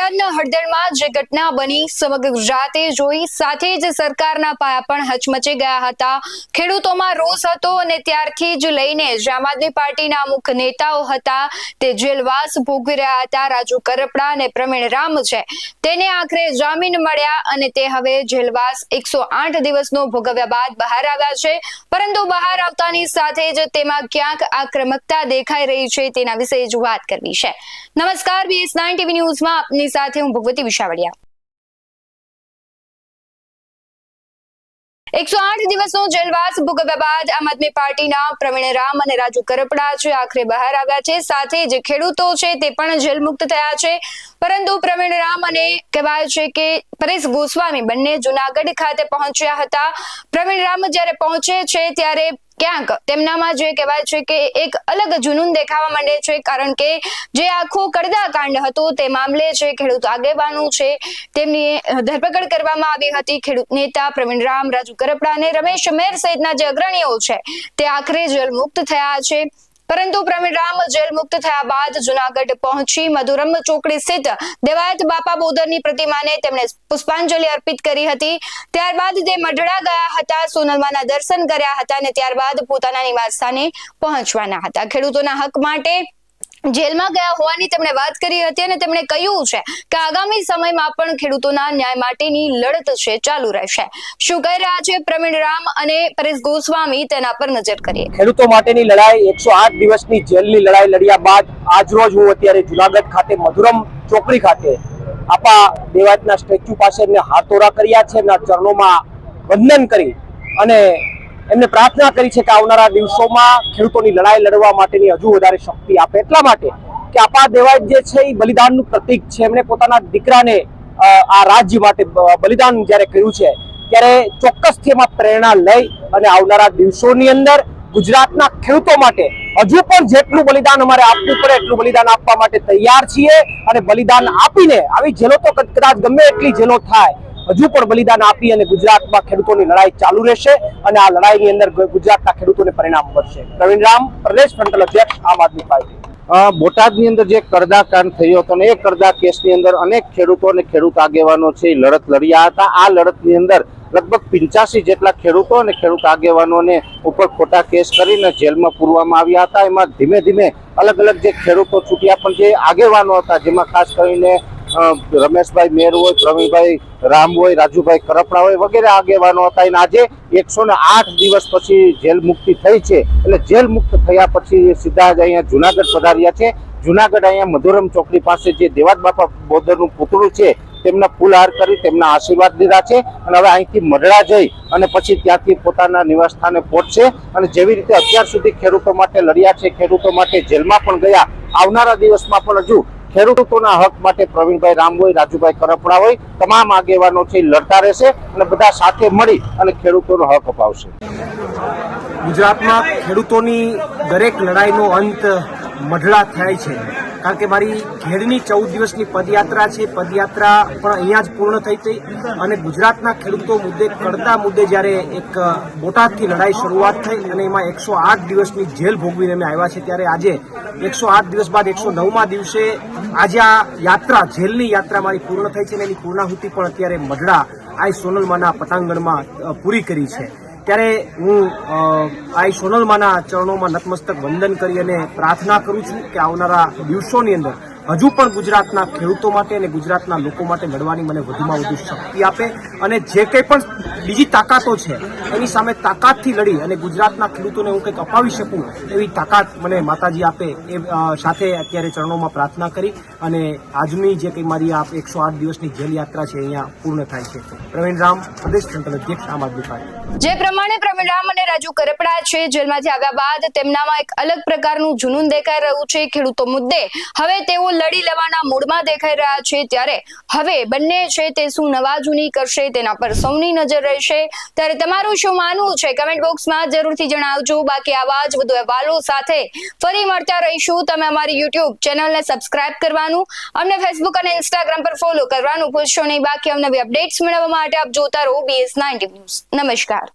અમદાવાદના હળદરમાં જે ઘટના બની સમગ્ર ગુજરાતે જોઈ, સાથે જ સરકારના પાયા પણ હચમચી ગયા હતા। ખેડૂતોમાં રોષ હતો અને ત્યારથી જ લઈને જે આમ આદમી પાર્ટીના અમુક નેતાઓ હતા તે જેલવાસ ભોગવી રહ્યા હતા। રાજુ કરપડા અને પ્રવીણ રામ છે તેને આખરે જામીન મળ્યા અને તે હવે જેલવાસ 108 દિવસનો ભોગવ્યા બાદ બહાર આવ્યા છે, પરંતુ બહાર આવતાની સાથે જ તેમાં ક્યાંક આક્રમકતા દેખાઈ રહી છે, તેના વિશે જ વાત કરવી છે। નમસ્કાર, BS9 ટીવી ન્યૂઝમાં આપની સાથે હું ભગવતી વિશાવડિયા। 108 દિવસનો જેલવાસ ભોગવ્યા બાદ આમ આદમી પાર્ટીના પ્રવીણ રામ અને રાજુ કરપડા છે આખરે બહાર આવ્યા છે, સાથે જે ખેડૂતો છે તે પણ જેલ મુક્ત થયા છે। પરંતુ પ્રવીણ રામ અને કહેવાય છે કે પરેશ ગોસ્વામી બંને જુનાગઢ ખાતે પહોંચ્યા હતા। પ્રવીણ રામ જ્યારે પહોંચે છે ત્યારે ક્યાંક તેમનામાં જે કહેવાય છે કે એક અલગ જુનૂન દેખાવા માંડે છે, કારણ કે જે આખો કડદાકાંડ હતો તે મામલે જે ખેડૂત આગેવાનો છે તેમની ધરપકડ કરવામાં આવી હતી। ખેડૂત નેતા પ્રવીણ રામ, રાજુ કરપડા અને રમેશ મેર સહિતના જે અગ્રણીઓ છે તે આખરે જેલ મુક્ત થયા છે, પરંતુ પ્રવીણ રામ જેલ મુક્ત થયા બાદ જુનાગઢ પહોંચી મધુરમ ચોકડી સ્થિત દેવાયત બાપા બોદરની પ્રતિમાને તેમણે પુષ્પાંજલિ અર્પિત કરી હતી। ત્યારબાદ તે મઢડા ગયા હતા, સોનલમાના દર્શન કર્યા હતા અને ત્યારબાદ પોતાના નિવાસ સ્થાને પહોંચવાના હતા। ખેડૂતોના હક માટે જેલમાં ગયા હોવાની તેમણે વાત કરી હતી અને તેમણે કહ્યું છે કે આગામી સમયમાં પણ ખેડૂતોના ન્યાય માટેની લડત છે ચાલુ રહેશે। શું કહી રહ્યા છે પ્રવીણ રામ અને પરેશ ગોસ્વામી તેના પર નજર કરીએ। ખેડૂતો માટેની લડાઈ 108 દિવસની જેલની લડાઈ લડ્યા બાદ આજરોજ હું અત્યારે જુનાગઢ ખાતે મધુરમ ચોકડી ખાતે આપા દેવાયતના સ્ટેચ્યુ પાસે એમને હાથોરા કર્યા છે, એમના ચરણોમાં વંદન કરી અને એમને પ્રાર્થના કરી છે કે આવનારા દિવસોમાં ખેડૂતોની લડાઈ લડવા માટેની હજુ વધારે શક્તિ આપે, એટલા માટે કે આપા દેવાયત જે છે એ બલિદાનનું પ્રતીક છે। એમણે પોતાના દીકરાને આ રાજ્ય માટે બલિદાન જ્યારે કર્યું છે ત્યારે ચોક્કસથી એમાં પ્રેરણા લઈ અને આવનારા દિવસોની અંદર ગુજરાતના ખેડૂતો માટે હજુ પણ જેટલું બલિદાન અમારે આપવું પડે એટલું બલિદાન આપવા માટે તૈયાર છીએ અને બલિદાન આપીને આવી જેલો તો કદાચ ગમે એટલી જેલો થાય હજુ પણ બલિદાન આપી અને ગુજરાતમાં ખેડૂતોની લડાઈ ચાલુ રહેશે અને આ લડાઈની અંદર ગુજરાતના ખેડૂતોને પરિણામ મળશે। પ્રવીણ રામ, પ્રદેશ ફ્રન્ટલ અધ્યક્ષ, આમ આદમી પાર્ટી। બોટાદની અંદર જે કડદાકાંડ થયો હતો અને એ કડદા કેસની અંદર અનેક ખેડૂતો અને ખેડૂત આગેવાનો છે એ લડત લડ્યા હતા। આ લડતની અંદર લગભગ 85 જેટલા ખેડૂતો અને ખેડૂત આગેવાનોને ઉપર ખોટા કેસ કરીને જેલમાં પૂરવામાં આવ્યા હતા। એમાં ધીમે ધીમે અલગ અલગ જે ખેડૂતો છૂટ્યા, પણ જે આગેવાનો હતા જેમાં ખાસ કરીને રમેશભાઈ મેર હોય, પ્રવીણભાઈ રામ હોય, રાજુભાઈ કરપડા હોય વગેરે આગેવાનો હતા, અને આજે 108 દિવસ પછી જેલ મુક્તિ થઈ છે। એટલે જેલ મુક્ત થયા પછી સીધા જ અહીંયા જુનાગઢ પધાર્યા છે। જુનાગઢ અહીંયા મધુરમ ચોકડી પાસે જે દેવાત બાપા બોદરનું પુતળું છે તેમના ફૂલહાર કરી તેમના આશીર્વાદ લીધા છે અને હવે અહીંથી મઢડા જઈ અને પછી ત્યાંથી પોતાના નિવાસ સ્થાને પહોંચશે અને જેવી રીતે અત્યાર સુધી ખેડૂતો માટે લડ્યા છે, ખેડૂતો માટે જેલમાં પણ ગયા, આવનારા દિવસમાં પણ હજુ ખેડૂતોના હક માટે પ્રવીણભાઈ રામ હોય, રાજુભાઈ કરપડા હોય, તમામ આગેવાનો છે લડતા રહેશે અને બધા સાથે મળી અને ખેડૂતોનો હક અપાવશે। ગુજરાતમાં ખેડૂતોની દરેક લડાઈનો અંત મઢડા થાય છે, કારણ કે મારી ખેડની 14 દિવસની પદયાત્રા છે, પદયાત્રા પણ અહીંયા જ પૂર્ણ થઈ હતી અને ગુજરાતના ખેડૂતો મુદ્દે કડદા મુદ્દે જ્યારે એક બોટાદથી લડાઈ શરૂઆત થઈ અને એમાં 108 દિવસની જેલ ભોગવીને અમે આવ્યા છે, ત્યારે આજે 108 દિવસ બાદ 109મા દિવસે આજે આ યાત્રા, જેલની યાત્રા મારી પૂર્ણ થઈ છે અને એની પૂર્ણાહુતિ પણ અત્યારે મઢડા આ સોનલમાના પટાંગણમાં પૂરી કરી છે। ત્યારે હું આ સોનલમાના ચરણોમાં નતમસ્તક વંદન કરી અને પ્રાર્થના કરું છું કે આવનારા દિવસોની અંદર હજુ પણ ગુજરાતના ખેડૂતો માટે અને ગુજરાતના લોકો માટે લડવાની મને વધુમાં વધુ શક્તિ આપે અને જે કંઈ પણ બીજી તાકાતો છે એની સામે તાકાતથી લડી અને ગુજરાતના ખેડૂતોને હું કંઈક અપાવી શકું એવી તાકાત મને માતાજી આપે એ સાથે અત્યારે ચરણોમાં પ્રાર્થના કરી અને આજની જે કંઈ મારી આ 108 દિવસની જેલ યાત્રા છે અહીંયા પૂર્ણ થાય છે। પ્રવીણ રામ, પ્રદેશ ફ્રન્ટલ અધ્યક્ષ, આમ આદમી પાર્ટી। જે પ્રમાણે પ્રવીણ રામ અને રાજુ કરપડા છે જેલમાંથી આવ્યા બાદ તેમનામાં એક અલગ પ્રકારનું જુનૂન દેખાઈ રહ્યું છે ખેડૂતો મુદ્દે, હવે તેઓ લડી લેવાના મૂડમાં દેખાઈ રહ્યા છે, ત્યારે હવે બંને છે તે શું નવા જૂની કરશે તેના પર સૌની નજર રહેશે। ત્યારે તમારું શું માનવું છે કમેન્ટ બોક્સમાં જરૂરથી જણાવજો। બાકી આવા જ વધુ અહેવાલો સાથે ફરી મળતા રહીશું। તમે અમારી YouTube ચેનલને સબસ્ક્રાઇબ કરવાનું, અમને Facebook અને Instagram પર ફોલો કરવાનું ભૂલશો નહીં। બાકી અવનવી અપડેટ્સ મેળવવા માટે આપ જોતા રહો BS9 ન્યૂઝ। નમસ્કાર।